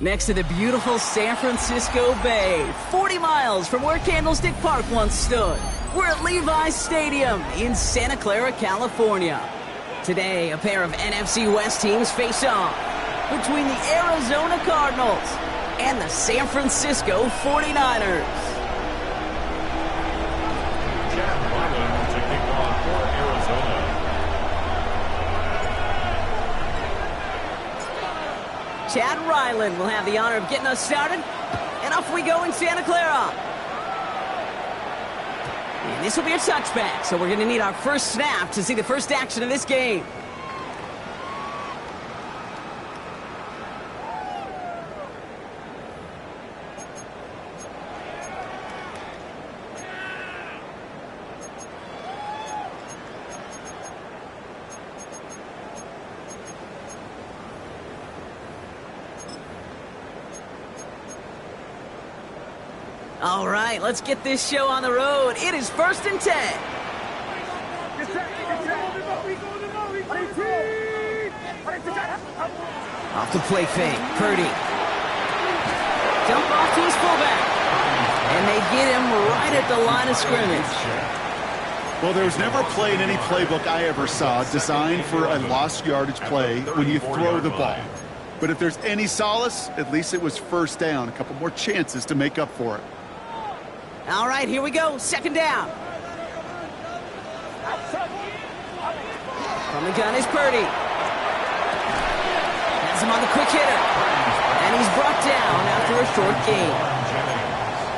Next to the beautiful San Francisco Bay, 40 miles from where Candlestick Park once stood. We're at Levi's Stadium in Santa Clara, California. Today, a pair of NFC West teams face off between the Arizona Cardinals and the San Francisco 49ers. Chad Ryland to kick off for Arizona. Chad Ryland will have the honor of getting us started, and off we go in Santa Clara. And this will be a touchback, so we're going to need our first snap to see the first action of this game. All right, let's get this show on the road. It is 1st and 10. Off the play fake, Purdy. Dump off to his fullback. And they get him right at the line of scrimmage. Well, there was never a play in any playbook I ever saw designed for a lost yardage play when you throw the ball. But if there's any solace, at least it was first down. A couple more chances to make up for it. All right, here we go. 2nd down. From the gun is Purdy. Has him on the quick hitter. And he's brought down after a short gain.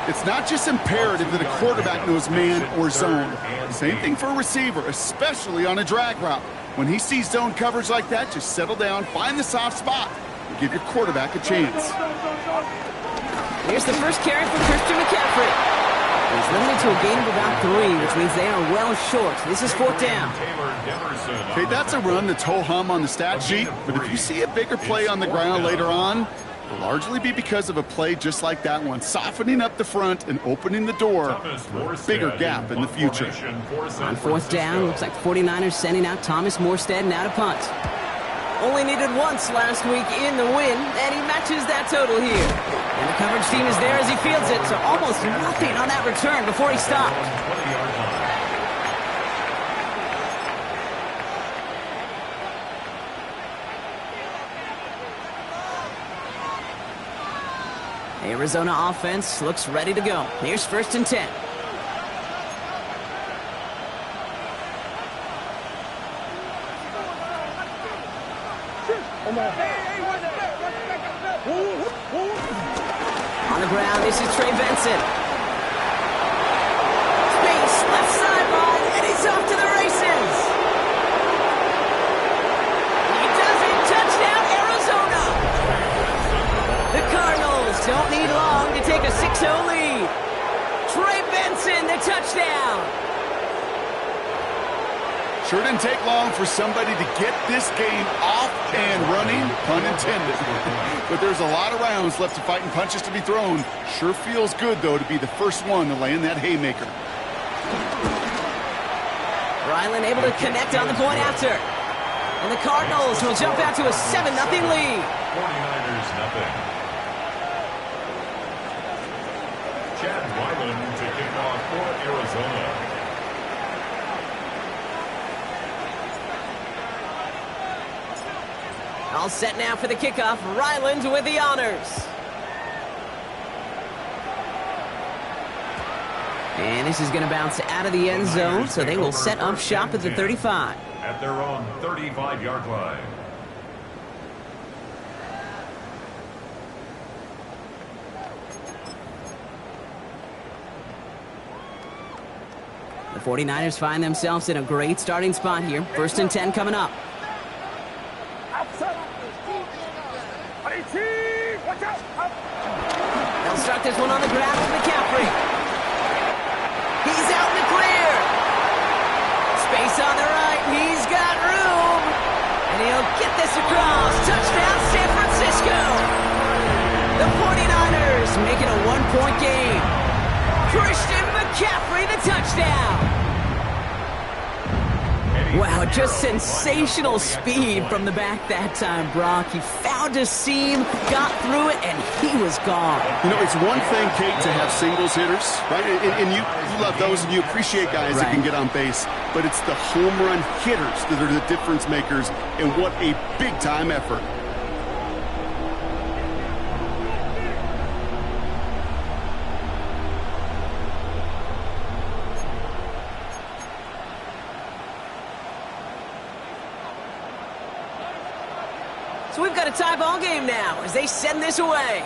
It's not just imperative that a quarterback knows man or zone. Same thing for a receiver, especially on a drag route. When he sees zone coverage like that, just settle down, find the soft spot, and give your quarterback a chance. Here's the first carry for Christian McCaffrey. He's limited to a gain of about 3, which means they are well short. This is 4th down. Okay, that's a run that's ho-hum on the stat sheet, but if you see a bigger play on the ground later on, it'll largely be because of a play just like that one, softening up the front and opening the door for a bigger gap in the future. On 4th down, looks like 49ers sending out Thomas Morstead now to punt. Only needed once last week in the win, and he matches that total here. And the coverage team is there as he fields it, so almost nothing on that return before he stopped. Arizona offense looks ready to go. Here's 1st and 10. On the ground, this is Trey Benson. Space, left sideline, and he's off to the races. He does it, touchdown, Arizona. The Cardinals don't need long to take a 6-0 lead. Trey Benson, the touchdown. Sure didn't take long for somebody to get this game off and running, pun intended. But there's a lot of rounds left to fight and punches to be thrown. Sure feels good, though, to be the first one to land that haymaker. Ryland able to connect on the point after. And the Cardinals will jump out to a 7-0 lead. 49ers nothing. Chad Ryland to kick off for Arizona. All set now for the kickoff. Ryland with the honors. And this is going to bounce out of the end zone, so they will set up shop at the 35. At their own 35-yard line. The 49ers find themselves in a great starting spot here. 1st and 10 coming up. They'll start this one on the ground with McCaffrey. He's out in the clear. Space on the right. He's got room. And he'll get this across. Touchdown, San Francisco. The 49ers make it a 1-point game. Christian McCaffrey, the touchdown. And Wow, just sensational speed from the back that time, Brock. He found a seam, got through it, and he was gone. You know, it's one thing, Kate, to have singles hitters, right? And you love those, and you appreciate guys that can get on base. But it's the home run hitters that are the difference makers, and what a big-time effort. So we've got a tie ball game now as they send this away.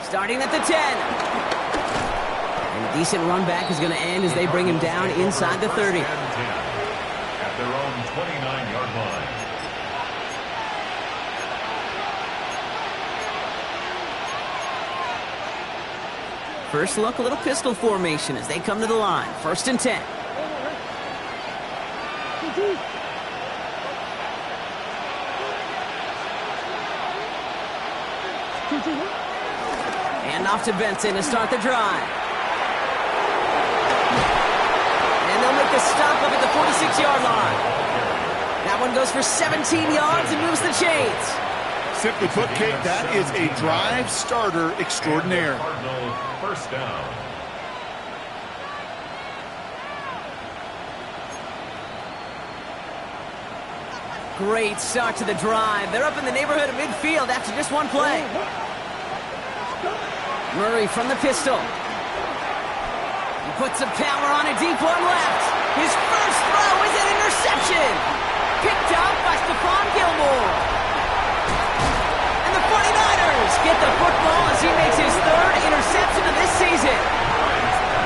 Starting at the 10. And a decent run back is going to end as they bring him down inside the 30. At their own 29-yard line. First look, a little pistol formation as they come to the line. 1st and 10. And off to Benson to start the drive. And they'll make the stop up at the 46-yard line. That one goes for 17 yards and moves the chains. Simply put, Kate, that is a drive starter extraordinaire. Cardinal first down. Great start to the drive. They're up in the neighborhood of midfield after just one play. Murray from the pistol. He puts some power on a deep one left. His first throw is an interception. Picked up by Stephon Gilmore. And the 49ers get the football as he makes his 3rd interception of this season.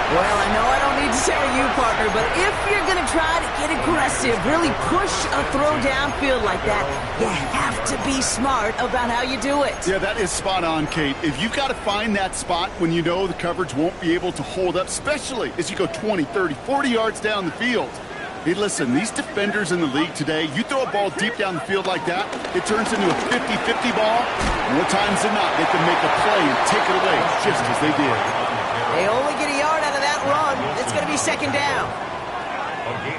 Well, I know I don't need to tell you, partner, but if you're going to try to get aggressive, really push a throw downfield like that, you have to be smart about how you do it. Yeah, that is spot on, Kate. If you've got to find that spot when you know the coverage won't be able to hold up, especially as you go 20, 30, 40 yards down the field. Hey, listen, these defenders in the league today, you throw a ball deep down the field like that, it turns into a 50-50 ball. More times than not, they can make a play and take it away just as they did. They only get a yard out of that run. It's going to be 2nd down.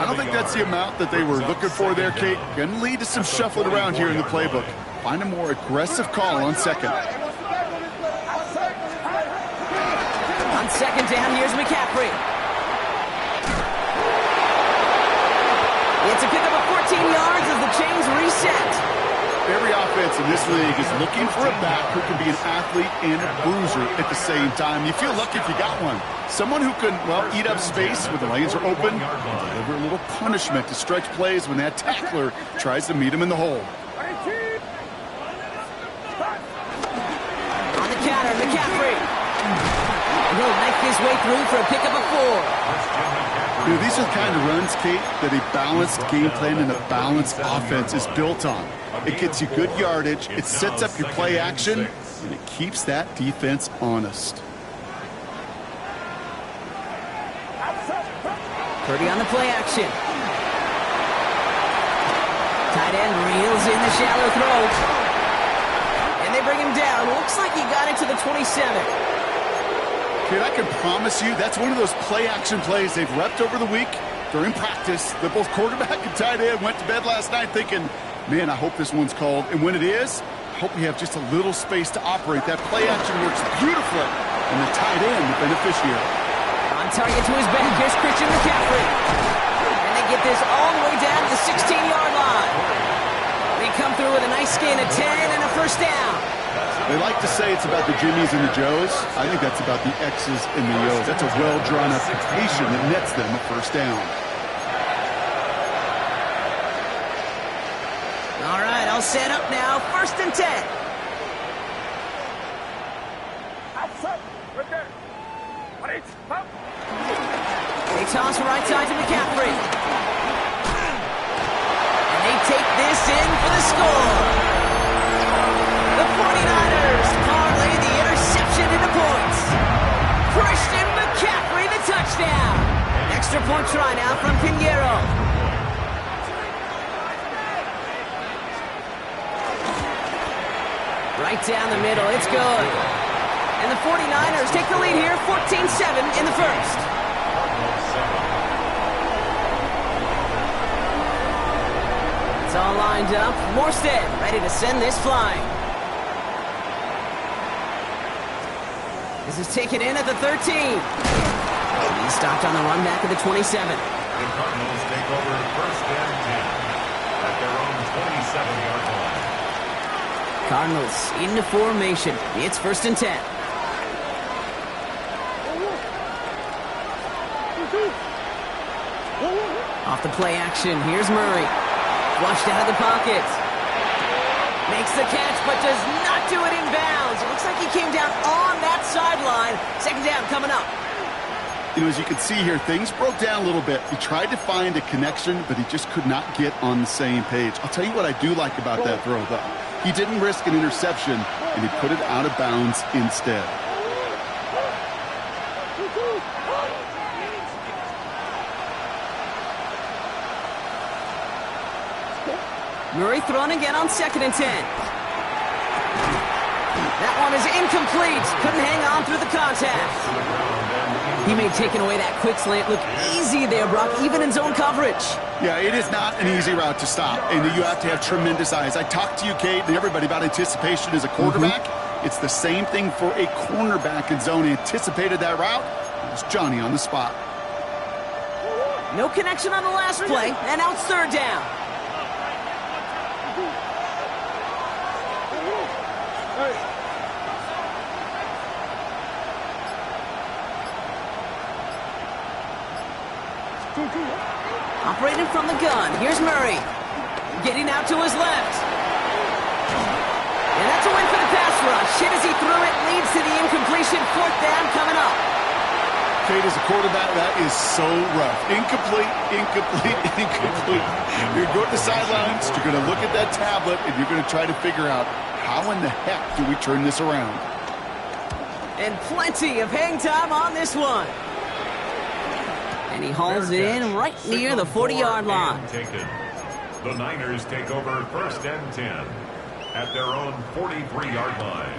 I don't think that's the amount that they were looking for there, Kate. Going to lead to some shuffling around here in the playbook. Find a more aggressive call on 2nd. On 2nd down, here's McCaffrey. It's a pickup of 14 yards as the chains reset. Every offense in this league is looking for a back who can be an athlete and a bruiser at the same time. You feel lucky if you got one. Someone who can, well, eat up space when the lanes are open and deliver a little punishment to stretch plays when that tackler tries to meet him in the hole. On the counter, McCaffrey. And he'll knife his way through for a pickup of 4. You know, these are the kind of runs, Kate, that a balanced game plan and a balanced offense is built on. It gets you good yardage, it sets up your play action, and it keeps that defense honest. Purdy on the play action. Tight end reels in the shallow throw. And they bring him down. Looks like he got into the 27. Kid, I can promise you that's one of those play-action plays they've repped over the week during practice. That both quarterback and tight end went to bed last night thinking, man, I hope this one's called. And when it is, I hope we have just a little space to operate. That play-action works beautifully, and the tight end, the beneficiary. On target to his back, here's Christian McCaffrey. And they get this all the way down to the 16-yard line. They come through with a nice gain of 10 and a 1st down. They like to say it's about the Jimmies and the Joes. I think that's about the X's and the O's. That's a well-drawn application that nets them a 1st down. All right, I'll set up now. 1st and 10. They toss right side to McCaffrey. And they take this in for the score. The 49ers parlay the interception into points. Christian McCaffrey, the touchdown. Extra point try now from Pinheiro. Right down the middle, it's good. And the 49ers take the lead here, 14-7 in the 1st. All lined up. Morstead ready to send this flying. This is taken in at the 13. He's stopped on the run back at the 27. The Cardinals take over first and 10 at their own 27-yard line. Cardinals into formation. It's first and 10. Off the play action, here's Murray. Flushed out of the pocket. Makes the catch, but does not do it in bounds. It looks like he came down on that sideline. Second down coming up. You know, as you can see here, things broke down a little bit. He tried to find a connection, but he just could not get on the same page. I'll tell you what I do like about that throw, though. He didn't risk an interception, and he put it out of bounds instead. Murray thrown again on second and 10. That one is incomplete. Couldn't hang on through the contact. He may have taken away that quick slant. Look easy there, Brock, even in zone coverage. Yeah, it is not an easy route to stop, and you have to have tremendous eyes. I talked to you, Kate, and everybody about anticipation as a quarterback. It's the same thing for a cornerback in zone. He anticipated that route. It was Johnny on the spot. No connection on the last play, and now it's third down. Operating from the gun. Here's Murray. Getting out to his left. And that's a win for the pass rush. Hit as he threw it. Leads to the incompletion. Fourth down coming up. Kate, as a quarterback, that is so rough. Incomplete, incomplete, incomplete. You're going to the sidelines. You're going to look at that tablet, and you're going to try to figure out how in the heck do we turn this around. And plenty of hang time on this one. And he hauls it in right near the 40-yard line. The Niners take over first and 10 at their own 43-yard line.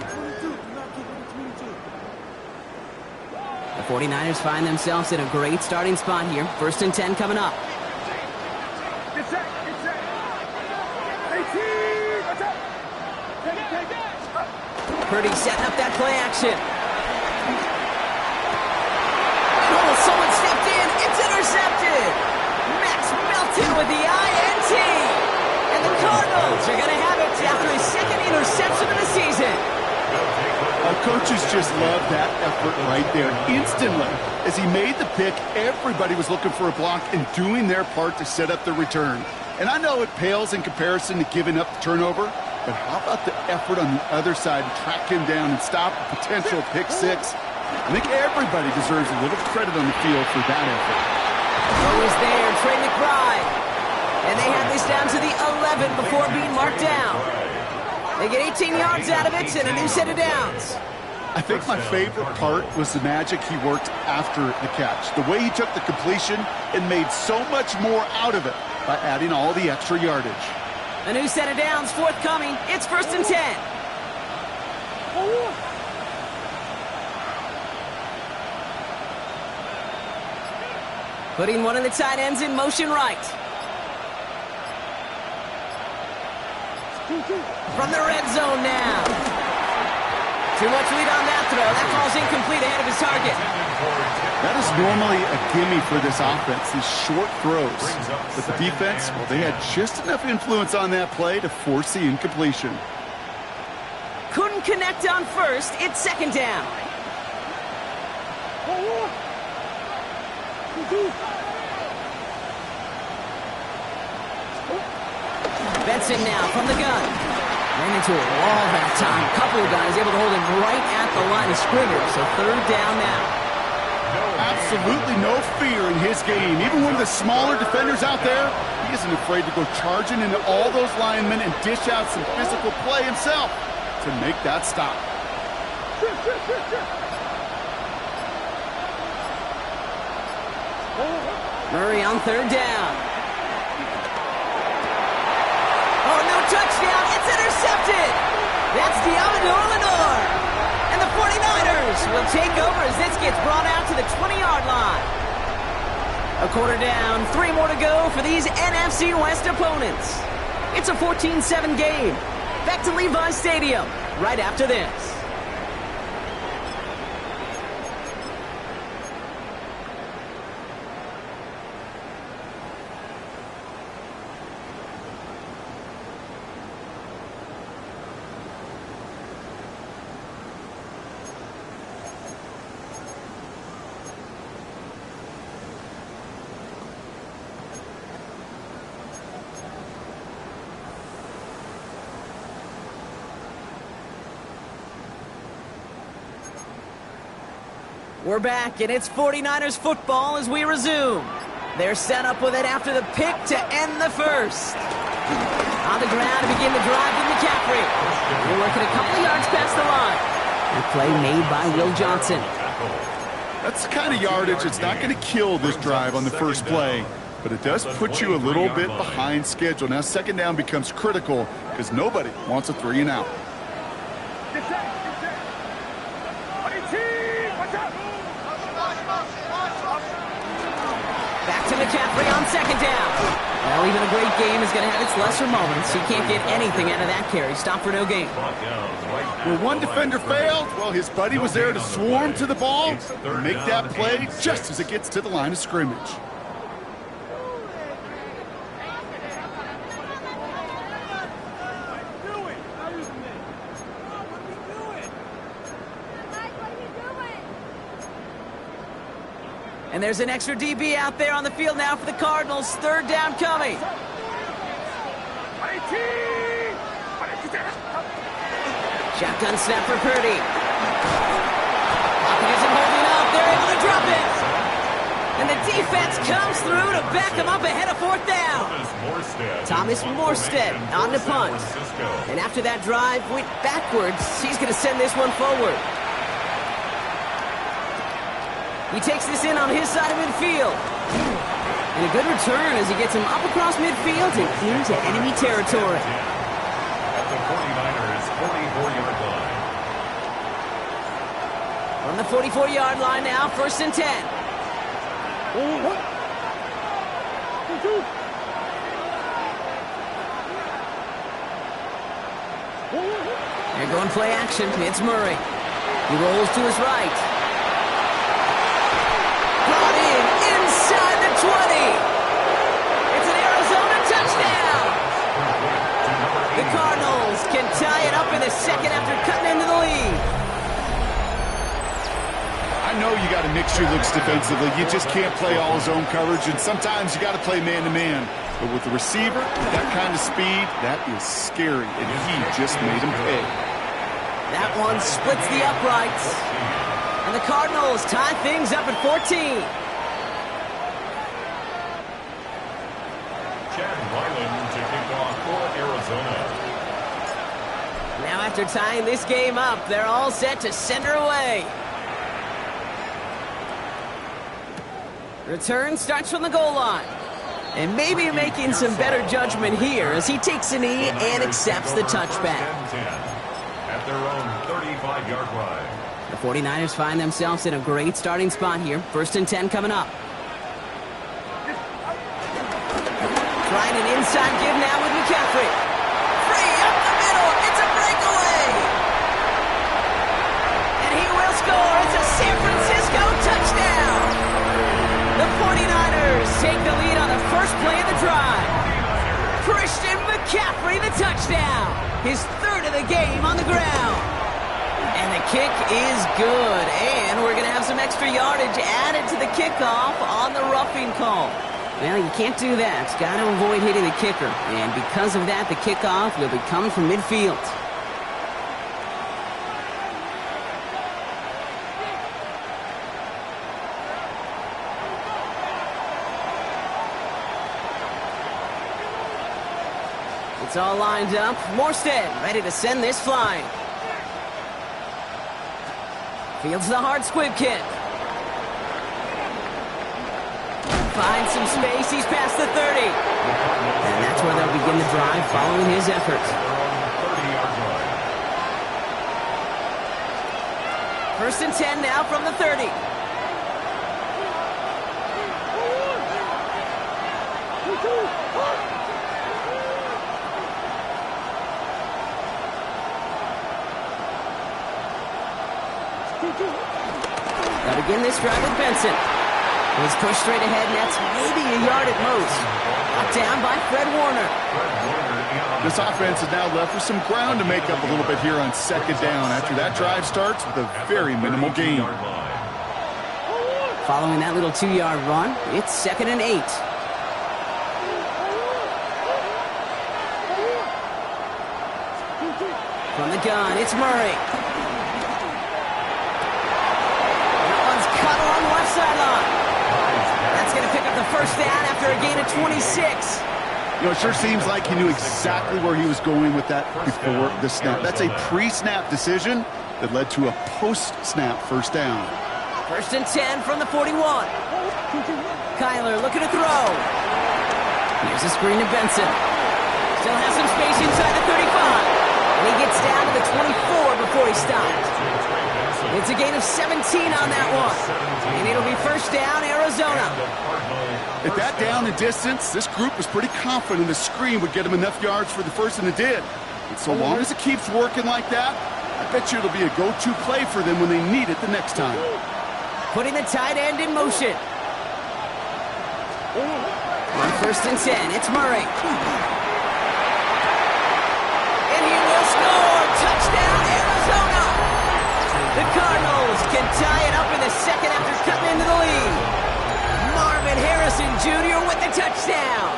The 49ers find themselves in a great starting spot here. First and 10 coming up. Purdy setting up that play action. Oh, someone stepped in. It's intercepted. Max Melton with the INT. And the Cardinals are going to have it after his second interception of the season. Our coaches just love that effort right there. Instantly, as he made the pick, everybody was looking for a block and doing their part to set up the return. And I know it pales in comparison to giving up the turnover, but how about the effort on the other side to track him down and stop a potential pick six? I think everybody deserves a little credit on the field for that effort. Always there, Trey McBride. And they have this down to the 11 before being marked down. They get 18 yards out of it and a new set of downs. I think my favorite part was the magic he worked after the catch. The way he took the completion and made so much more out of it by adding all the extra yardage. A new set of downs forthcoming. It's first and 10. Putting one of the tight ends in motion right. From the red zone now. Too much lead on that throw. That falls incomplete ahead of his target. That is normally a gimme for this offense, these short throws. But the defense, well, they had just enough influence on that play to force the incompletion. Couldn't connect on first. It's second down. Benson now from the gun. Ran into a wall that time. Couple of guys able to hold him right at the line of scrimmage. So third down now. Absolutely no fear in his game. Even one of the smaller defenders out there, he isn't afraid to go charging into all those linemen and dish out some physical play himself to make that stop. Murray on third down. Oh, no touchdown. It's intercepted. That's Diamador Lenore. And the 49ers will take over as this gets brought out to the 20-yard line. A quarter down, 3 more to go for these NFC West opponents. It's a 14-7 game. Back to Levi Stadium right after this. We're back, and it's 49ers football as we resume. They're set up with it after the pick to end the first. On the ground to begin the drive with McCaffrey. They're working a couple of yards past the line. A play made by Will Johnson. That's the kind of yardage that's not going to kill this drive on the first play, but it does put you a little bit behind schedule. Now, second down becomes critical because nobody wants a 3-and-out. Back to McCaffrey on second down. Well, even a great game is going to have its lesser moments. He can't get anything out of that carry. Stop for no gain. Well, one defender failed. Well, his buddy was there to swarm to the ball and make that play just as it gets to the line of scrimmage. And there's an extra DB out there on the field now for the Cardinals. Third down coming. Shotgun snap for Purdy. Pocket isn't holding up. They're able to drop it. And the defense comes through to back him up ahead of fourth down. Thomas Morstead on the punt. And after that drive went backwards, he's going to send this one forward. He takes this in on his side of midfield. And a good return as he gets him up across midfield and into enemy territory. At the 49ers 44-yard line. From the 44-yard line now, 1st and 10. They're going play action. It's Murray. He rolls to his right. Brought in inside the 20. It's an Arizona touchdown. The Cardinals can tie it up in the second after cutting into the lead. I know you got to mix your looks defensively. You just can't play all zone coverage, and sometimes you got to play man-to-man. But with the receiver, with that kind of speed, that is scary, and he just made him pay. That one splits the uprights. And the Cardinals tie things up at 14. Chad Ryland to kick off for Arizona. Now after tying this game up, they're all set to send her away. Return starts from the goal line. And maybe making some better judgment here as he takes a knee and accepts the touchback. At their own 35-yard line. The 49ers find themselves in a great starting spot here. 1st and 10 coming up. Trying an inside give now with McCaffrey. Free up the middle. It's a breakaway. And he will score. It's a San Francisco touchdown. The 49ers take the lead on the first play of the drive. Christian McCaffrey, the touchdown. His 3rd of the game on the ground. And the kick is good. And we're going to have some extra yardage added to the kickoff on the roughing call. Well, you can't do that. Got to avoid hitting the kicker. And because of that, the kickoff will be coming from midfield. It's all lined up. Morstead ready to send this flying. Fields the hard squib kick. Finds some space. He's past the 30. And that's where they'll begin the drive following his efforts. 1st and 10 now from the 30. begin this drive with Benson. He's pushed straight ahead, and that's maybe a yard at most. Knocked down by Fred Warner. This offense is now left with some ground to make up a little bit here on second down after that drive starts with a very minimal gain. Following that little 2-yard run, it's 2nd and 8. From the gun, it's Murray. That one's cut along the left sideline. That's going to pick up the first down after a gain of 26. You know, it sure seems like he knew exactly where he was going with that before the snap. That's a pre-snap decision that led to a post-snap first down. 1st and 10 from the 41. Kyler looking to throw. Here's a screen to Benson. Still has some space inside the 35. And he gets down to the 24 before he stops. It's a gain of 17 on that one. And it'll be first down, Arizona. At that down and distance, this group was pretty confident the screen would get him enough yards for the first, and it did. And so long as it keeps working like that, I bet you it'll be a go-to play for them when they need it the next time. Putting the tight end in motion. On 1st and 10, it's Murray. And he will score! Touchdown, Arizona! The Cardinals can tie it up in the second after cutting into the lead. Marvin Harrison Jr. with the touchdown.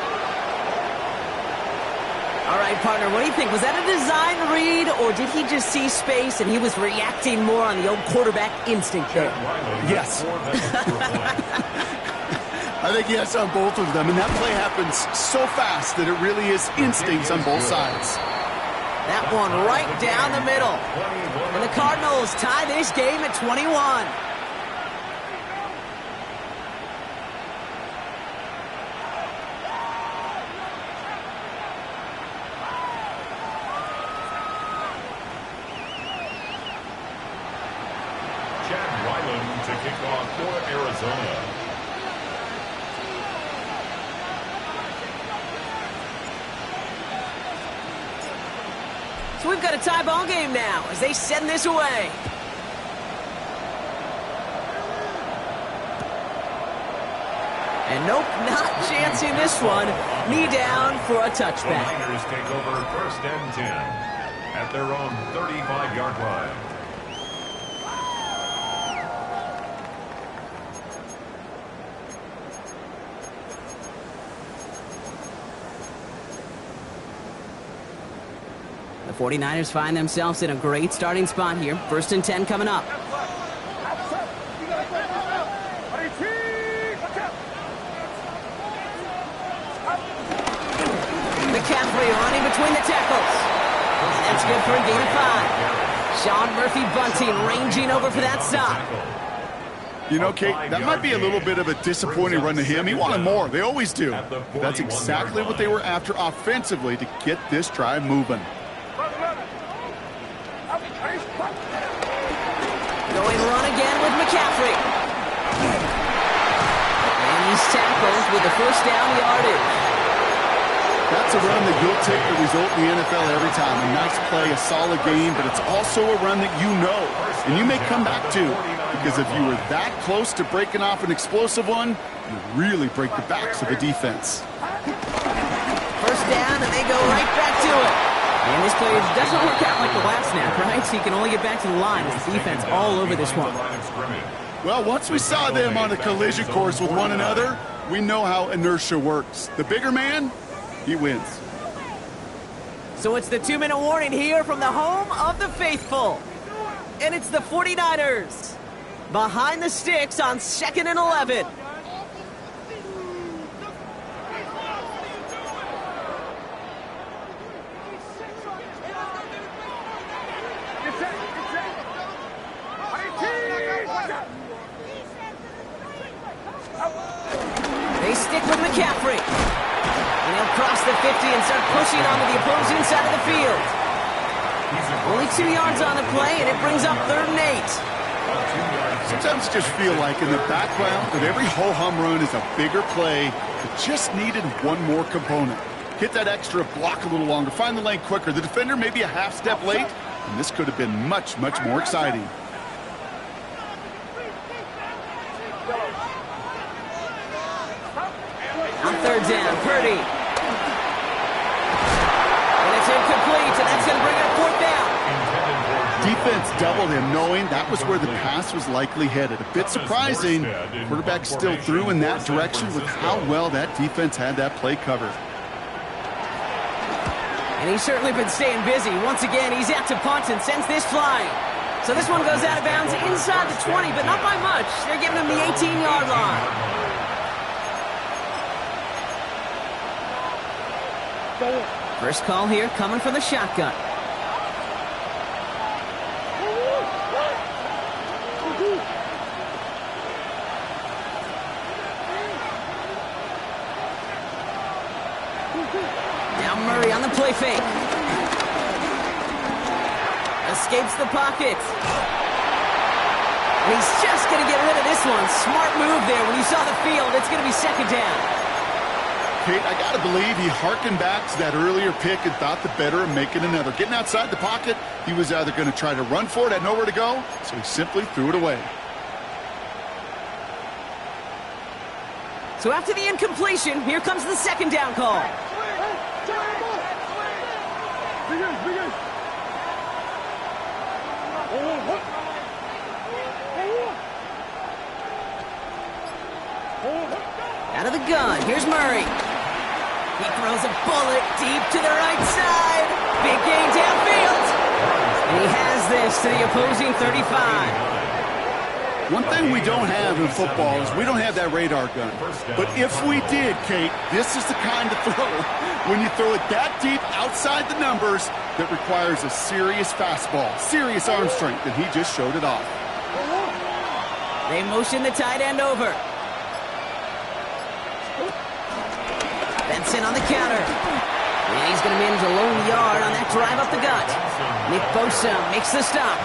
All right, partner, what do you think? Was that a design read, or did he just see space and he was reacting more on the old quarterback instinct there? Yes. I think yes on both of them, and that play happens so fast that it really is instincts on both sides. That one right down the middle. And the Cardinals tie this game at 21. To kick off for Arizona. So we've got a tie ball game now as they send this away. And nope, not chancing this one. Knee down for a touchback. The Niners take over 1st and 10 at their own 35-yard line. The 49ers find themselves in a great starting spot here. 1st and 10 coming up. McCaffrey running between the tackles. That's good for a gain of 5. Sean Murphy Bunting ranging over for that stop. You know, Kate, that might be a little bit of a disappointing run to him. He wanted more. They always do. But that's exactly what they were after offensively to get this drive moving. Going run again with McCaffrey. And he's tackled with the first down yardage. That's a run that you'll take the result in the NFL every time. A nice play, a solid game, but it's also a run that you know and you may come back to, because if you were that close to breaking off an explosive one, you really break the backs of the defense. First down, and they go right back to it. And this play doesn't work out like the last snap, right? So you can only get back to the line as the defense all over this one. Well, once we saw them on a collision course with one another, we know how inertia works. The bigger man, he wins. So it's the 2-minute warning here from the home of the faithful. And it's the 49ers behind the sticks on 2nd and 11. They stick with McCaffrey. And he'll cross the 50 and start pushing onto the opposing side of the field. Only 2 yards on the play, and it brings up 3rd and 8. Sometimes you just feel like in the background that every ho-hum run is a bigger play that just needed one more component. Hit that extra block a little longer, find the lane quicker. The defender may be a half step late, and this could have been much, much more exciting. third down. Purdy. And it's incomplete, and that's going to bring it up fourth down. Defense doubled him, knowing that was where the pass was likely headed. A bit surprising. Quarterback still threw in that direction with how well that defense had that play covered. And he's certainly been staying busy. Once again, he's out to punt and sends this flying. So this one goes out of bounds inside the 20, but not by much. They're giving him the 18-yard line. First call here coming from the shotgun. Now Murray on the play fake. Escapes the pocket. And he's just going to get rid of this one. Smart move there. When you saw the field, it's going to be second down. Kate, I got to believe he hearkened back to that earlier pick and thought the better of making another. Getting outside the pocket, he was either going to try to run for it, had nowhere to go, so he simply threw it away. So after the incompletion, here comes the second down call. Out of the gun, here's Murray. He throws a bullet deep to the right side. Big gain downfield. And he has this to the opposing 35. One thing we don't have in football is we don't have that radar gun. But if we did, Kate, this is the kind of throw, when you throw it that deep outside the numbers, that requires a serious fastball, serious arm strength, and he just showed it off. They motion the tight end over. Benson on the counter. And he's going to manage a lone yard on that drive up the gut. Nick Bosa makes the stop.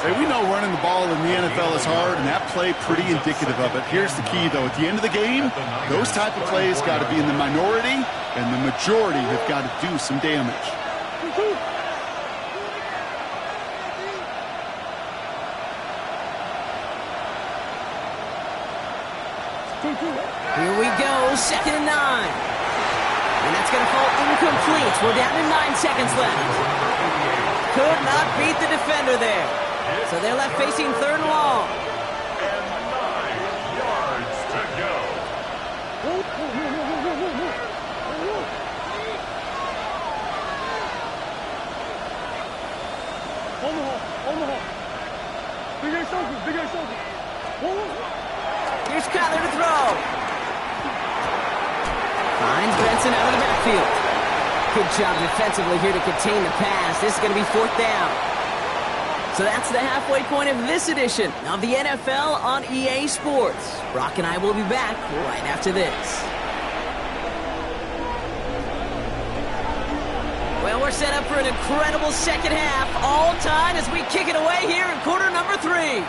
Hey, we know running the ball in the NFL is hard, and that play pretty indicative of it. Here's the key, though. At the end of the game, those type of plays got to be in the minority, and the majority have got to do some damage. Here we go, 2nd and 9. And that's going to fall incomplete. We're down to 9 seconds left. Could not beat the defender there. So they're left facing 3rd and long. And 9 yards to go. Here's Kyler to throw. Finds Benson out of the backfield. Good job defensively here to contain the pass. This is going to be 4th down. So that's the halfway point of this edition of the NFL on EA Sports. Brock and I will be back right after this. Well, we're set up for an incredible second half. All tied as we kick it away here in quarter number 3.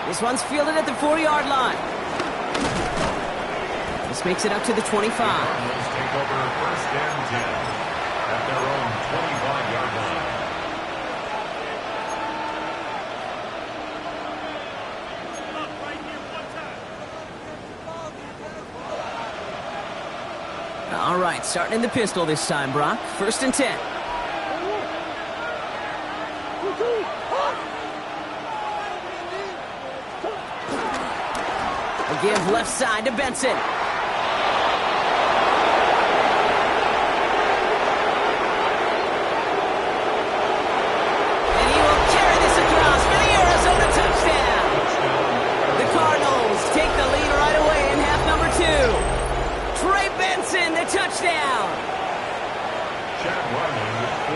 This one's fielded at the 4-yard line. This makes it up to the 25. Take over 1st and 10 at their own 25-yard line. All right, starting in the pistol this time, Brock. 1st and 10. A give left side to Benson. And he will carry this across for the Arizona touchdown. The Cardinals take the lead right away in half number 2. Trey Benson, the touchdown.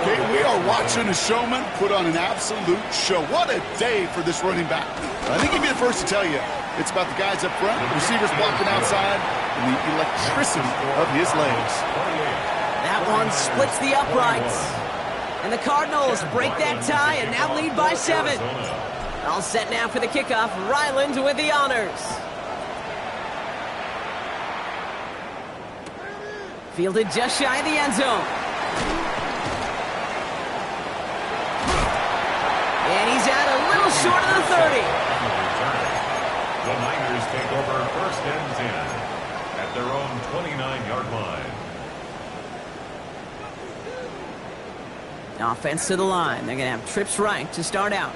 Okay, we are watching a showman put on an absolute show. What a day for this running back. I think he'd be the first to tell you it's about the guys up front, receivers blocking outside, and the electricity of his legs. That one splits the uprights. And the Cardinals break that tie and now lead by 7. All set now for the kickoff. Ryland with the honors. Fielded just shy of the end zone. And he's out a little short of the 30. The Niners take over 1st and 10 at at their own 29-yard line. Offense to the line. They're going to have trips right to start out.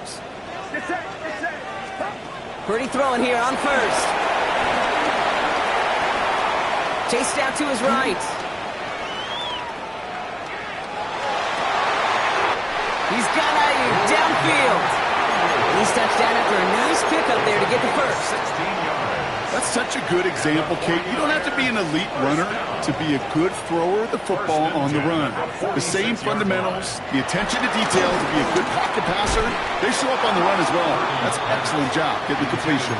Purdy throwing here on first. Chased out to his right. He's got Ayuk downfield. He's touchdown after a nice pickup there to get the first. 16 yards. That's such a good example, Kate. You don't have to be an elite runner to be a good thrower of the football on the run. The same fundamentals, the attention to detail to be a good pocket passer, they show up on the run as well. That's an excellent job getting the completion.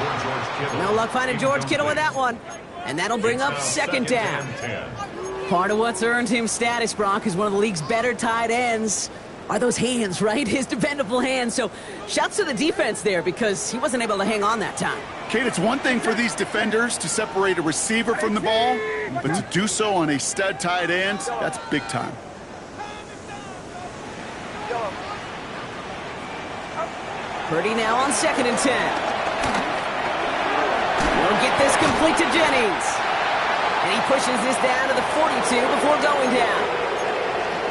No luck finding George Kittle with that one. And that'll bring up second down. Part of what's earned him status, Brock, is one of the league's better tight ends. Are those hands, right? His dependable hands. So shouts to the defense there because he wasn't able to hang on that time. Kate, it's one thing for these defenders to separate a receiver from the ball, but to do so on a stud tight end, that's big time. Purdy now on 2nd and 10. We'll get this complete to Jennings. And he pushes this down to the 42 before going down.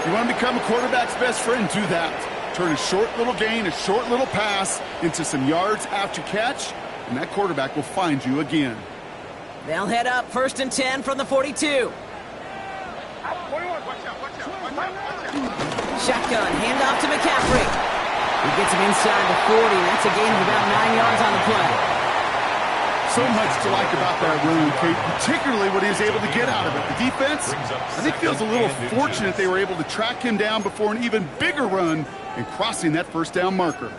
If you want to become a quarterback's best friend, do that. Turn a short little gain, a short little pass into some yards after catch, and that quarterback will find you again. They'll head up 1st and 10 from the 42. Shotgun, handoff to McCaffrey. He gets him inside the 40, and that's a gain of about 9 yards on the play. So much to like about that run, Kate, particularly what he was able to get out of it. The defense, I think, feels a little fortunate they were able to track him down before an even bigger run and crossing that first down marker.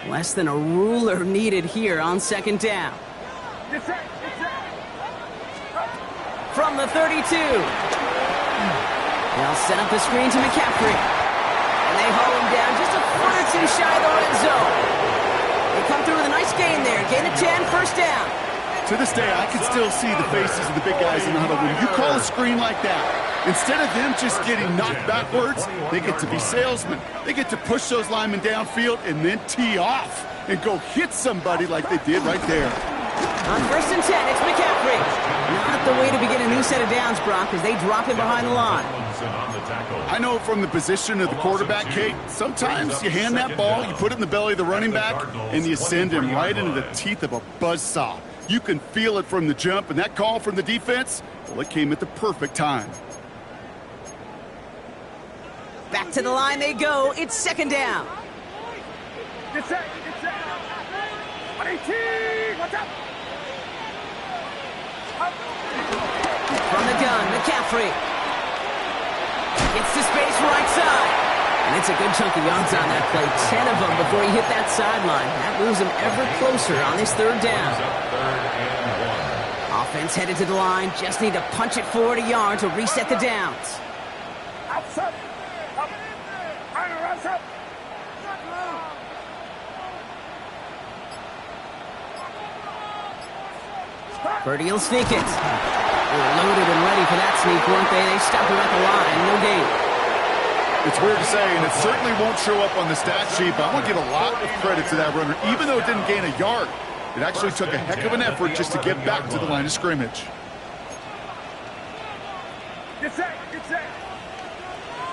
Less than a ruler needed here on 2nd down. From the 32. They'll set up the screen to McCaffrey. And they haul him down just a foot or two shy of the red zone. They come through with a nice gain there. Gain of 10, first down. To this day, I can still see the faces of the big guys in the huddle. When you call a screen like that, instead of them just getting knocked backwards, they get to be salesmen. They get to push those linemen downfield and then tee off and go hit somebody like they did right there. On 1st and 10, it's McCaffrey. Not the way to begin a new set of downs, Brock, as they drop him behind the line. I know from the position of the quarterback, Kate, sometimes you hand that ball, you put it in the belly of the running back, and you send him right into the teeth of a buzzsaw. You can feel it from the jump, and that call from the defense, well, it came at the perfect time. Back to the line they go. It's 2nd down. Get set. 18, watch out. From the gun, McCaffrey. Gets to space right side. And it's a good chunk of yards on that play. 10 of them before he hit that sideline. That moves him ever closer on this 3rd down. Offense headed to the line. Just need to punch it forward a yard to reset the downs. Outside. Up. Runs up. Purdy will sneak it. They were loaded and ready for that sneak, weren't they? They stopped him at the line. No gain. It's weird to say, and it certainly won't show up on the stat sheet, but I want to give a lot of credit to that runner. Even though it didn't gain a yard, it actually took a heck of an effort just to get back to the line of scrimmage. Get set.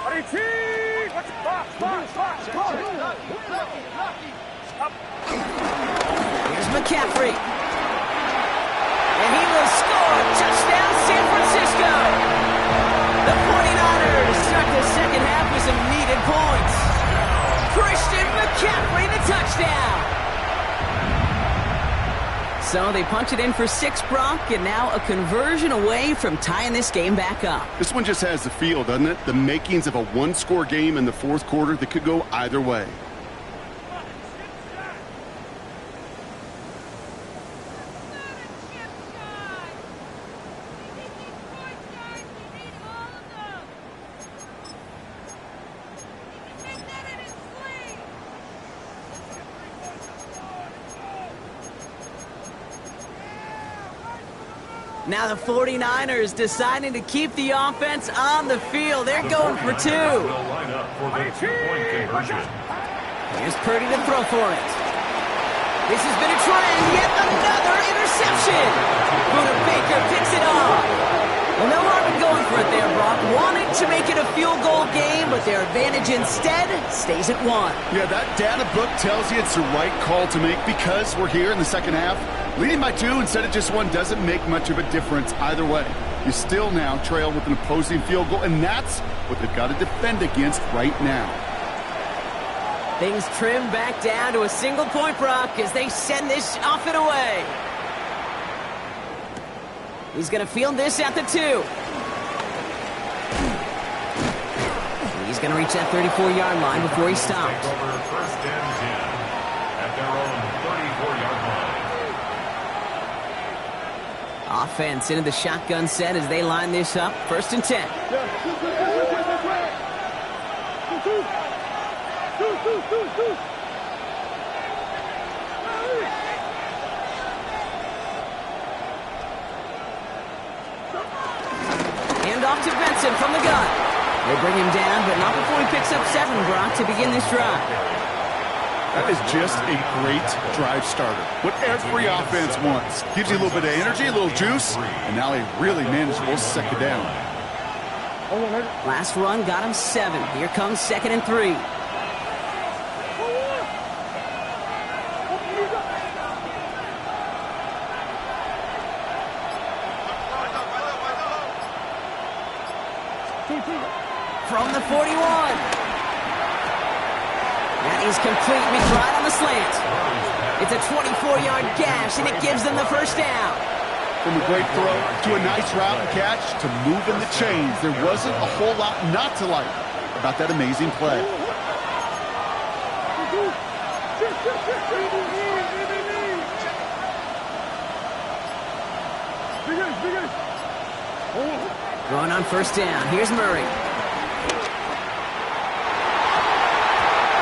18. Watch it. Box. Here's McCaffrey. And he will score. Touchdown, San Francisco. The 49ers start the second half with some needed points. Christian McCaffrey, the touchdown. So they punch it in for 6, Brock, and now a conversion away from tying this game back up. This one just has the feel, doesn't it? The makings of a one-score game in the 4th quarter that could go either way. Now the 49ers deciding to keep the offense on the field. They're going for 2. Will line up for the 2-point conversion. Here's Purdy to throw for it. This has been a trend. Yet another interception. Buda Baker picks it off. Well, no harm in going for it there, Brock. Wanted to make it a field goal game, but their advantage instead stays at 1. Yeah, that data book tells you it's the right call to make because we're here in the second half. Leading by 2 instead of just 1 doesn't make much of a difference either way. You still now trail with an opposing field goal, and that's what they've got to defend against right now. Things trim back down to a single point, Brock, as they send this off and away. He's going to field this at the 2. He's going to reach that 34-yard line before he stops. Over first and 10 at their own 34-yard line. Offense into the shotgun set as they line this up. First and 10. Hand off to Benson from the gun. They bring him down, but not before he picks up 7, Brock, to begin this drive. That is just a great drive starter. What every offense wants. Gives you a little bit of energy, a little juice, and now a really manageable second down. Last run got him 7. Here comes 2nd and 3. From the 41. That is complete. McBride on the slant. It's a 24-yard gash, and it gives them the first down. From a great throw to a nice route and catch to moving the chains, there wasn't a whole lot not to like about that amazing play. Going on first down. Here's Murray.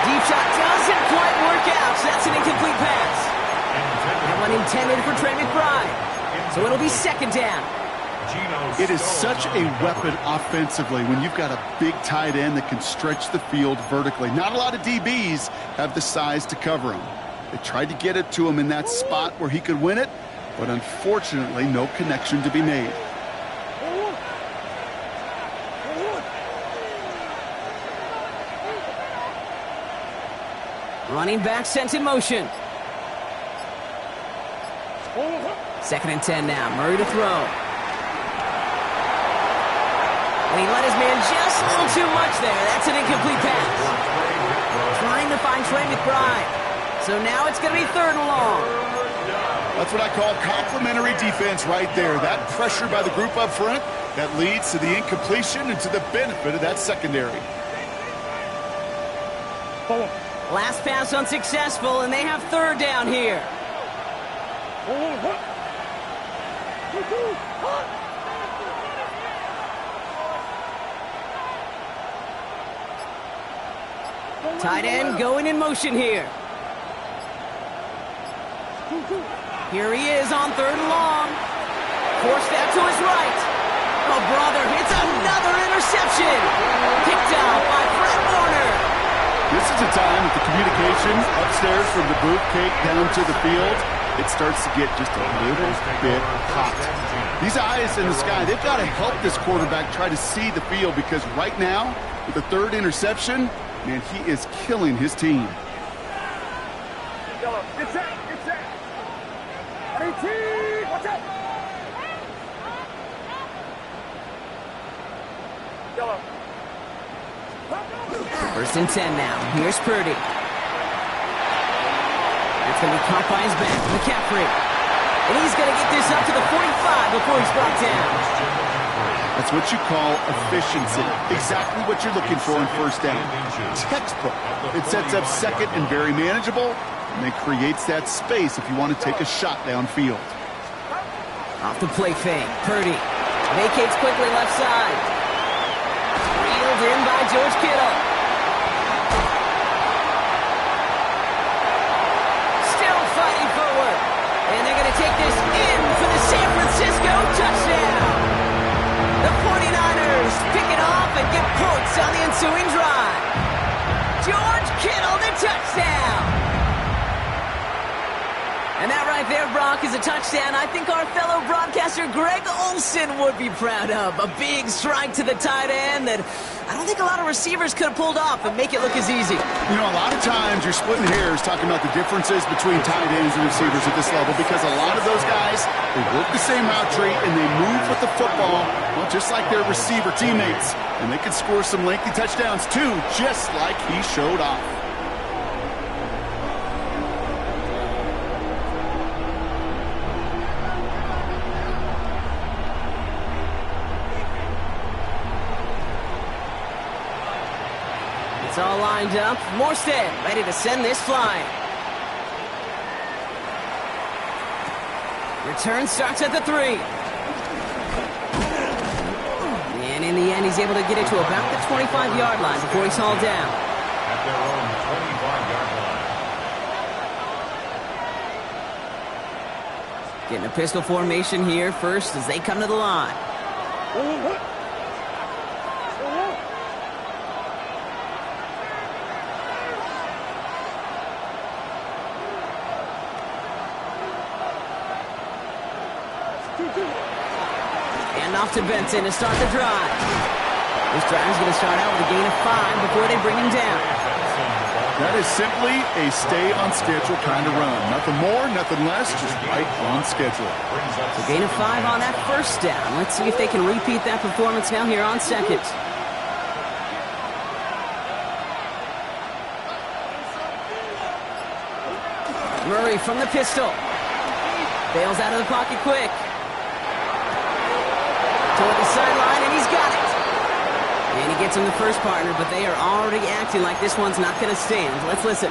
Deep shot doesn't quite work out, so that's an incomplete pass. That one intended for Trey McBride. So it'll be second down. It is such a weapon offensively when you've got a big tight end that can stretch the field vertically. Not a lot of DBs have the size to cover him. They tried to get it to him in that spot where he could win it, but unfortunately no connection to be made. Running back sent in motion. 2nd and 10 now. Murray to throw. And he let his man just a little too much there. That's an incomplete pass. Trying to find Trey McBride. So now it's going to be 3rd and long. That's what I call complimentary defense right there. That pressure by the group up front that leads to the incompletion and to the benefit of that secondary. Last pass unsuccessful, and they have 3rd down here. Tight end going in motion here. Here he is on 3rd and long. Forced out to his right. Oh, brother, it's another interception. Picked out by Fred Warner. This is a time that the communication upstairs from the booth cake down to the field, it starts to get just a little bit hot. These eyes in the sky, they've got to help this quarterback try to see the field because right now, with the 3rd interception, man, he is killing his team. Get set, get set. 18, watch out. Yellow. 1st and 10 now. Here's Purdy. It's going to be caught by his back. McCaffrey. And he's going to get this up to the 45 before he's brought down. That's what you call efficiency. Exactly what you're looking for in 1st down. Textbook. It sets up 2nd and very manageable, and it creates that space if you want to take a shot downfield. Off the play fake. Purdy vacates quickly left side. Reeled in by George Kittle. Still fighting forward. And they're going to take this in for the San Francisco touchdown. The 49ers pick it off and get points on the ensuing drive. George Kittle, the touchdown. right there, Brock, is a touchdown I think our fellow broadcaster Greg Olson would be proud of. A big strike to the tight end that I don't think a lot of receivers could have pulled off and make it look as easy. You know, a lot of times you're splitting hairs talking about the differences between tight ends and receivers at this level because a lot of those guys, they work the same route tree and they move with the football, well, just like their receiver teammates. And they can score some lengthy touchdowns, too, just like he showed off. It's all lined up. Morstead ready to send this flying. Return starts at the 3. And in the end, he's able to get it to about the 25-yard line before he's hauled down. At their own 25-yard line. Getting a pistol formation here first as they come to the line. And off to Benson to start the drive. This drive is going to start out with a gain of 5 before they bring him down. That is simply a stay-on-schedule kind of run. Nothing more, nothing less, just right on schedule. So gain of 5 on that first down. Let's see if they can repeat that performance now here on second. Murray from the pistol. Bails out of the pocket quick. Toward the sideline, and he's got it. And he gets him the first partner, but they are already acting like this one's not going to stand. Let's listen.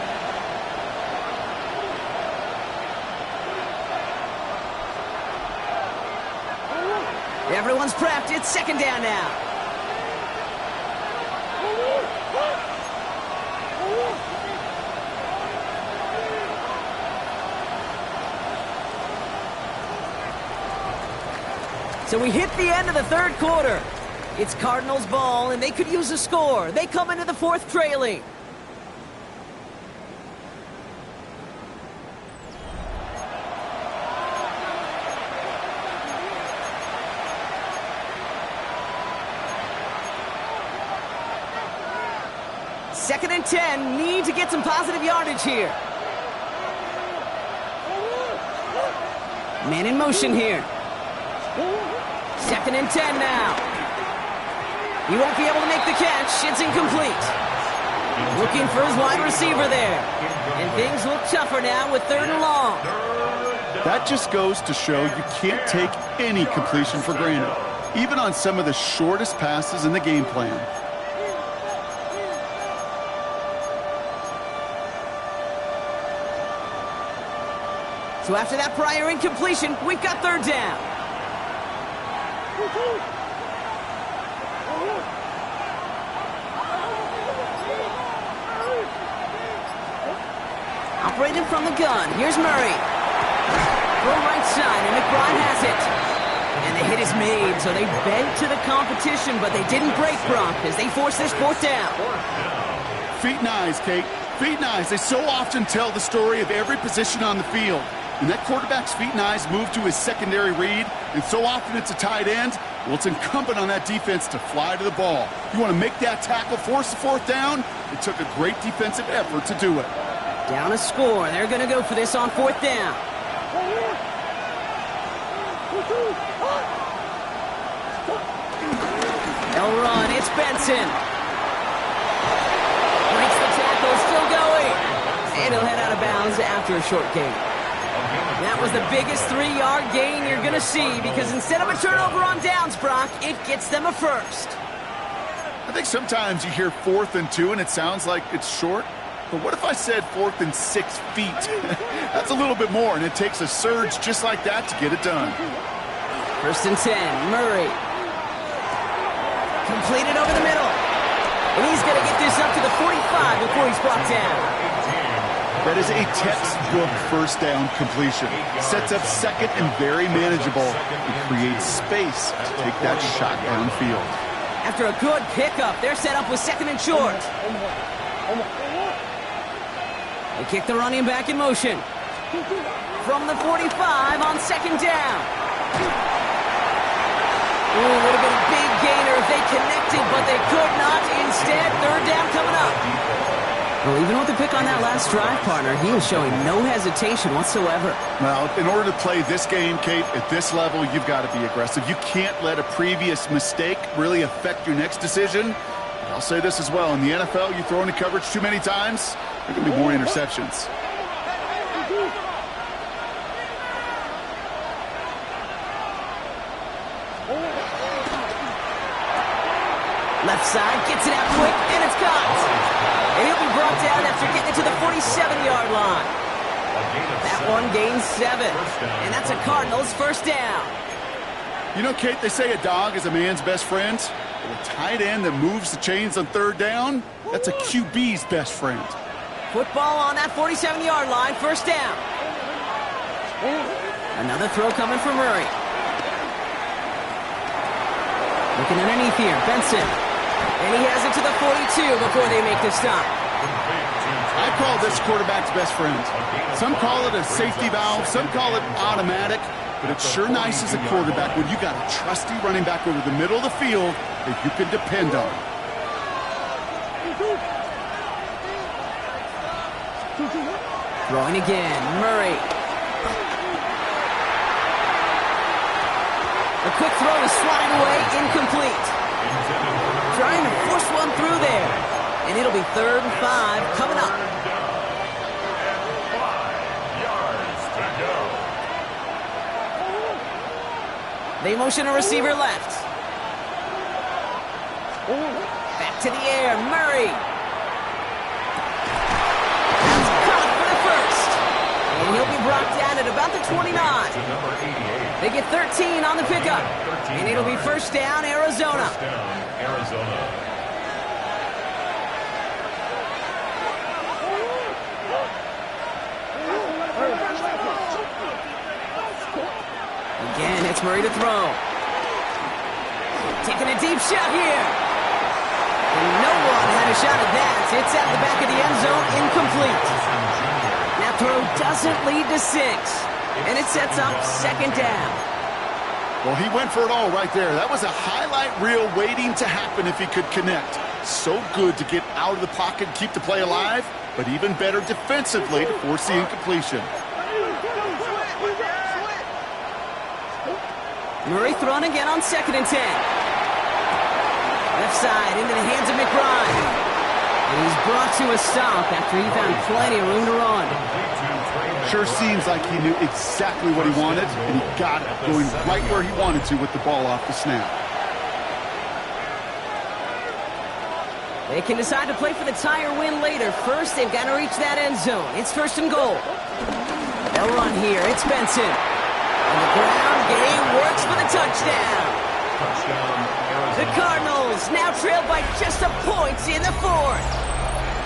Everyone's prepped. It's second down now. So we hit the end of the third quarter. It's Cardinals ball, and they could use a score. They come into the fourth trailing. Second and 10, need to get some positive yardage here. Man in motion here. Second and 10 now. He won't be able to make the catch. It's incomplete. Looking for his wide receiver there. And things look tougher now with third and long. That just goes to show you can't take any completion for granted, even on some of the shortest passes in the game plan. So after that prior incompletion, we've got third down. Operating from the gun. Here's Murray. Throw right side, and McBride has it. And the hit is made, so they bent to the competition, but they didn't break Brock as they force this fourth down. Feet and eyes, Kate. Feet and eyes. They so often tell the story of every position on the field. And that quarterback's feet and eyes move to his secondary read, and so often it's a tight end. Well, it's incumbent on that defense to fly to the ball. You want to make that tackle, force the fourth down? It took a great defensive effort to do it. Down a score. They're going to go for this on fourth down. They'll run. It's Benson. Breaks the tackle. Still going. And he'll head out of bounds after a short gain. That was the biggest 3-yard gain you're going to see because instead of a turnover on downs, Brock, it gets them a first. I think sometimes you hear 4th and 2 and it sounds like it's short. But what if I said 4th and 6 feet? That's a little bit more, and it takes a surge just like that to get it done. First and 10, Murray. Completed over the middle. And he's going to get this up to the 45 before he's brought down. That is a textbook first down completion. Sets up second and very manageable. It creates space to take that shot downfield. After a good pickup, they're set up with second and short. They kick the running back in motion. From the 45 on second down. Ooh, would have been a big gainer if they connected, but they could not. Instead, third down coming up. Well, even with the pick on that last drive, partner, he was showing no hesitation whatsoever. Well, in order to play this game, Kate, at this level, you've got to be aggressive. You can't let a previous mistake really affect your next decision. But I'll say this as well. In the NFL, you throw into coverage too many times, there can be more interceptions. Left side, gets it out quick, and it's caught. And he'll be brought down after getting it to the 47-yard line. That one gains 7. And that's a Cardinals first down. You know, Kate, they say a dog is a man's best friend. But a tight end that moves the chains on third down, that's a QB's best friend. Football on that 47-yard line, first down. Another throw coming from Murray. Looking underneath here, Benson. And he has it to the 42 before they make the stop. I call this quarterback's best friend. Some call it a safety valve, some call it automatic, but it's sure nice as a quarterback when you got a trusty running back over the middle of the field that you can depend on. Throwing again, Murray. A quick throw to swat it away, incomplete. Trying to force one through there. And it'll be 3rd and 5 coming up. 5 yards to go. They motion a receiver left. Back to the air, Murray. That's caught for the first. And he'll be brought down at about the 29. They get 13 on the pickup. And it'll be first down, Arizona. First down, Arizona. Again, it's Murray to throw. Taking a deep shot here. And no one had a shot at that. It's at the back of the end zone, incomplete. That throw doesn't lead to 6. And it sets up second down. Well, he went for it all right there. That was a highlight reel waiting to happen if he could connect. So good to get out of the pocket and keep the play alive, but even better defensively to force the incompletion. Murray thrown again on 2nd and 10. Left side into the hands of McBride. And he's brought to a stop after he found plenty of room to run. Sure seems like he knew exactly what he wanted, and he got it, going right where he wanted to with the ball off the snap. They can decide to play for the tie or win later. First, they've got to reach that end zone. It's 1st and goal. They'll run here. It's Benson. And the ground game works for the touchdown. The Cardinals now trailed by just a point in the 4th.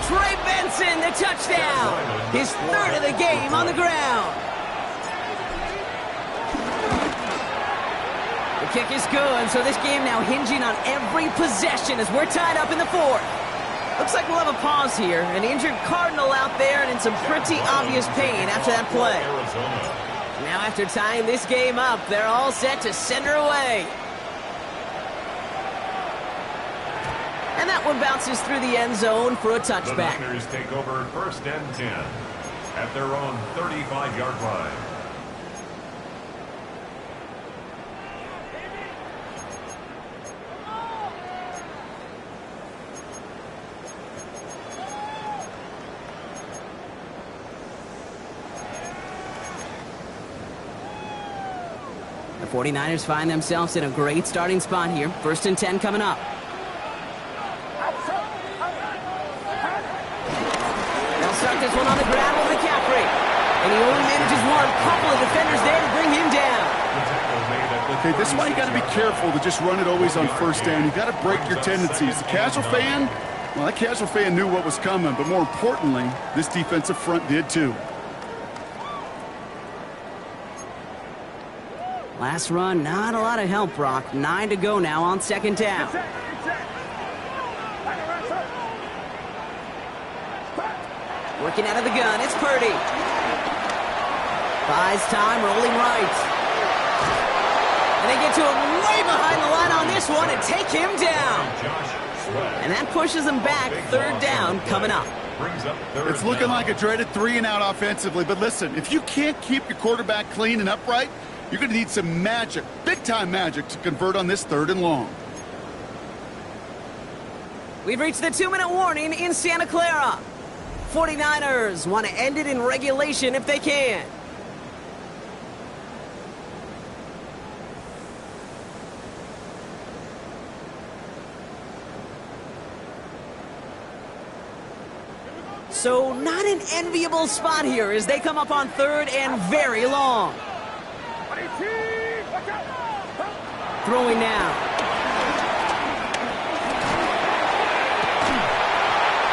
Trey Benson, the touchdown. His 3rd of the game on the ground. The kick is good, so this game now hinging on every possession as we're tied up in the 4th. Looks like we'll have a pause here. An injured Cardinal out there and in some pretty obvious pain after that play. Now after tying this game up, they're all set to send her away. And that one bounces through the end zone for a touchback. The Niners take over 1st and 10 at their own 35-yard line. The 49ers find themselves in a great starting spot here. 1st and 10 coming up. Start this one on the ground with McCaffrey. And he only manages one. Couple of defenders there to bring him down. Okay, this is why you got to be careful to just run it always on 1st down. You got to break your tendencies. The casual fan, well, that casual fan knew what was coming, but more importantly, this defensive front did too. Last run, not a lot of help, Brock. 9 to go now on 2nd down. Working out of the gun, it's Purdy. Buys time, rolling right. And they get to him way behind the line on this one and take him down. And that pushes them back. Third down coming up. It's looking like a dreaded 3-and-out offensively, but listen, if you can't keep your quarterback clean and upright, you're going to need some magic, big-time magic, to convert on this 3rd and long. We've reached the 2-minute warning in Santa Clara. 49ers want to end it in regulation if they can. So not an enviable spot here as they come up on 3rd and very long. Throwing now.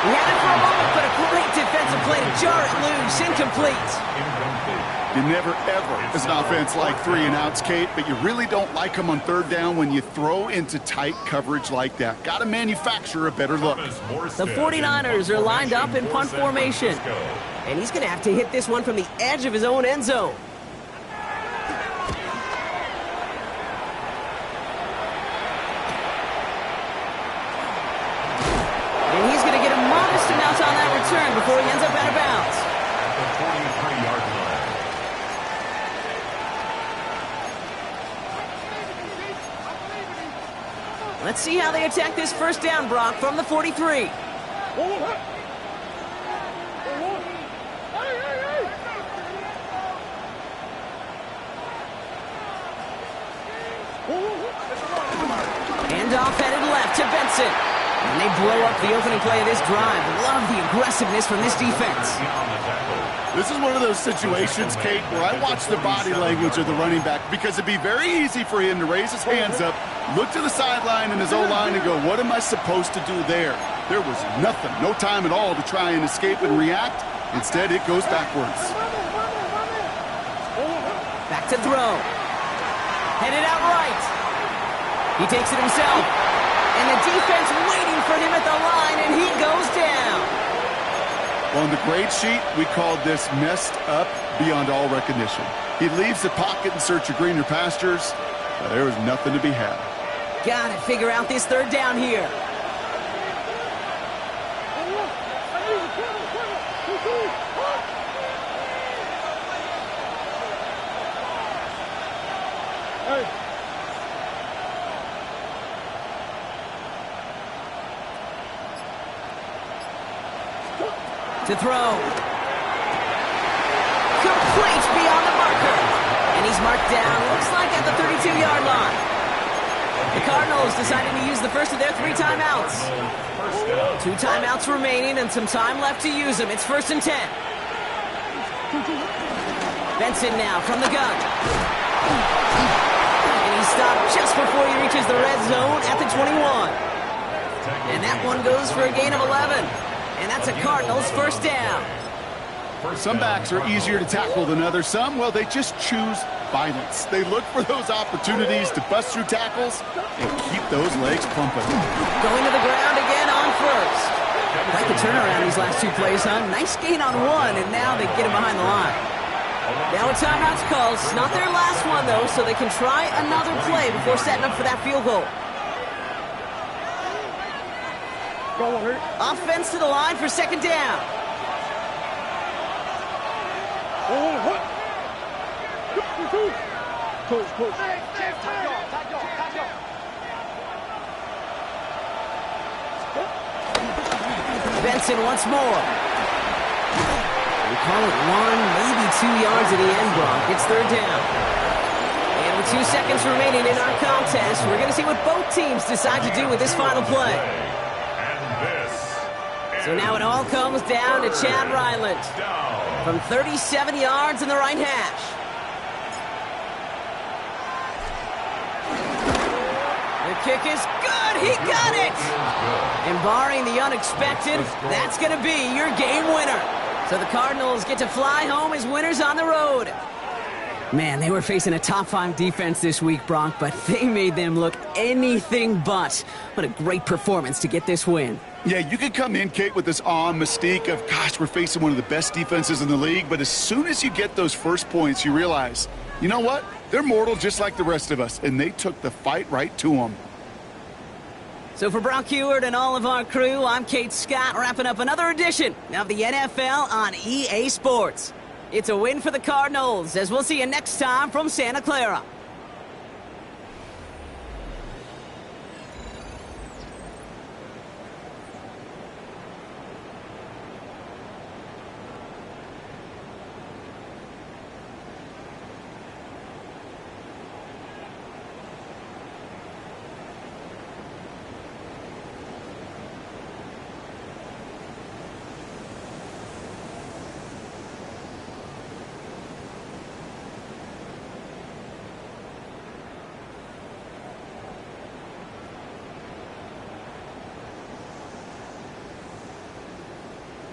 He had it for a moment, but a great defensive play to jar it loose. Incomplete. You never, ever, as an offense, like 3-and-outs, Kate, but you really don't like them on 3rd down when you throw into tight coverage like that. Got to manufacture a better look. The 49ers are lined up in punt formation. And he's going to have to hit this one from the edge of his own end zone. And he's going to get a modest amount on that return before he ends up out of bounds. At the 43-yard line. Let's see how they attack this first down, Brock, from the 43. Handoff headed left to Benson. And they blow up the opening play of this drive. Love the aggressiveness from this defense. This is one of those situations, Kate, where I watch the body language of the running back because it'd be very easy for him to raise his hands up, look to the sideline and his O-line and go, what am I supposed to do there? There was nothing, no time at all to try and escape and react. Instead, it goes backwards. Back to throw. Headed out right. He takes it himself. And the defense waiting for him at the line, and he goes down. On the grade sheet, we called this messed up beyond all recognition. He leaves the pocket in search of greener pastures. There was nothing to be had. Gotta figure out this 3rd down here. To throw. Complete beyond the marker. And he's marked down, looks like at the 32-yard line. The Cardinals deciding to use the first of their 3 timeouts. 2 timeouts remaining and some time left to use them. It's 1st and 10. Benson now from the gun. And he's stopped just before he reaches the red zone at the 21. And that one goes for a gain of 11. And that's a Cardinals first down. Some backs are easier to tackle than others. Some, well, they just choose violence. They look for those opportunities to bust through tackles and keep those legs pumping. Going to the ground again on first. Quite the turnaround these last 2 plays, huh? Nice gain on 1, and now they get him behind the line. Now a timeout's called. It's not their last one, though, so they can try another play before setting up for that field goal. Offense to the line for 2nd down. Benson once more. We call it 1, maybe 2 yards at the end, Brock. It's 3rd down. And with 2 seconds remaining in our contest, we're going to see what both teams decide to do with this final play. So now it all comes down to Chad Ryland from 37 yards in the right hash. The kick is good. He got it. And barring the unexpected, that's going to be your game winner. So the Cardinals get to fly home as winners on the road. Man, they were facing a top-5 defense this week, Bronk, but they made them look anything but. What a great performance to get this win. Yeah, you could come in, Kate, with this awe and mystique of, gosh, we're facing one of the best defenses in the league, but as soon as you get those first points, you realize, you know what? They're mortal just like the rest of us, and they took the fight right to them. So for Bronk Heward and all of our crew, I'm Kate Scott, wrapping up another edition of the NFL on EA Sports. It's a win for the Cardinals, as we'll see you next time from Santa Clara.